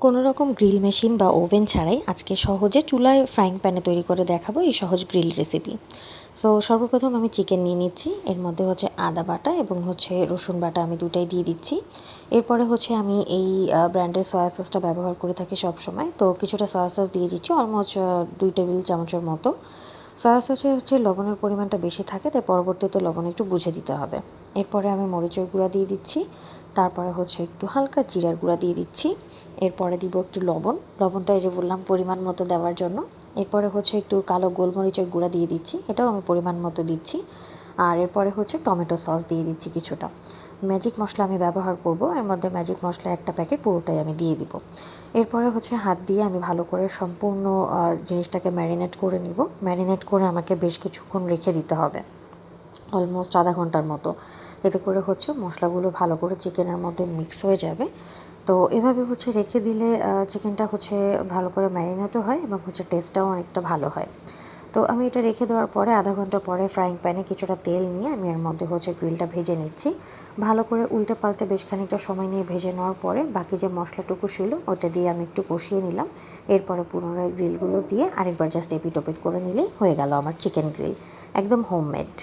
কোনো রকম grill machine বা ওভেন ছাড়াই আজকে সহজে চুলায় ফ্রাইং প্যানে তৈরি করে দেখাবো এই সহজ গ্রিল রেসিপি। সো সর্বপ্রথম আমি চিকেন নিয়ে নিচ্ছি, এর মধ্যে হচ্ছে আদা বাটা এবং হচ্ছে রসুন বাটা আমি দুটাই দিয়ে দিচ্ছি। এরপরে হচ্ছে আমি এই ব্র্যান্ডের সয়া সসটা ব্যবহার করে থাকি সব সময়, তো কিছুটা সয়া সস দিয়ে দিচ্ছি, অলমোস্ট 2 টেবিল চামচের মতো। সয়া সসে হচ্ছে লবণের পরিমাণটা বেশি থাকে, তাই পরবর্তীতে লবণ একটু বুঝে দিতে হবে। এরপরে আমি মরিচের গুঁড়া দিয়ে দিচ্ছি, তারপরে হচ্ছে একটু হালকা জিরার গুঁড়া দিয়ে দিচ্ছি। এরপরে দিব একটু লবণটা এই যে বললাম পরিমাণ মতো দেওয়ার জন্য। এরপরে হচ্ছে একটু কালো গোলমরিচের গুঁড়া দিয়ে দিচ্ছি, এটাও আমি পরিমাণ মতো দিচ্ছি। আর এরপরে হচ্ছে টমেটো সস দিয়ে দিচ্ছি কিছুটা। ম্যাজিক মশলা আমি ব্যবহার করব, এর মধ্যে ম্যাজিক মশলা একটা প্যাকেট পুরোটাই আমি দিয়ে দিব। এরপরে হচ্ছে হাত দিয়ে আমি ভালো করে সম্পূর্ণ জিনিসটাকে ম্যারিনেট করে নিব। ম্যারিনেট করে আমাকে বেশ কিছুক্ষণ রেখে দিতে হবে, অলমোস্ট আধা ঘন্টার মতো। এতে করে হচ্ছে মশলাগুলো ভালো করে চিকেনের মধ্যে মিক্স হয়ে যাবে। তো এভাবে হচ্ছে রেখে দিলে চিকেনটা হচ্ছে ভালো করে ম্যারিনেটও হয় এবং হচ্ছে টেস্টটাও অনেকটা ভালো হয়। তো আমি এটা রেখে দেওয়ার পরে আধা ঘন্টা পরে ফ্রাইং প্যানে কিছুটা তেল নিয়ে আমি এর মধ্যে হচ্ছে গ্রিলটা ভেজে নিচ্ছি। ভালো করে উল্টে পাল্টে বেশ খানিকটা সময় নিয়ে ভেজে নেওয়ার পরে বাকি যে মশলাটুকু ছিল ওটা দিয়ে আমি একটু কষিয়ে নিলাম। এরপরে পুনরায় গ্রিলগুলো দিয়ে আরেকবার জাস্ট এপিট ওপিট করে নিলেই হয়ে গেল আমার চিকেন গ্রিল, একদম হোমমেড।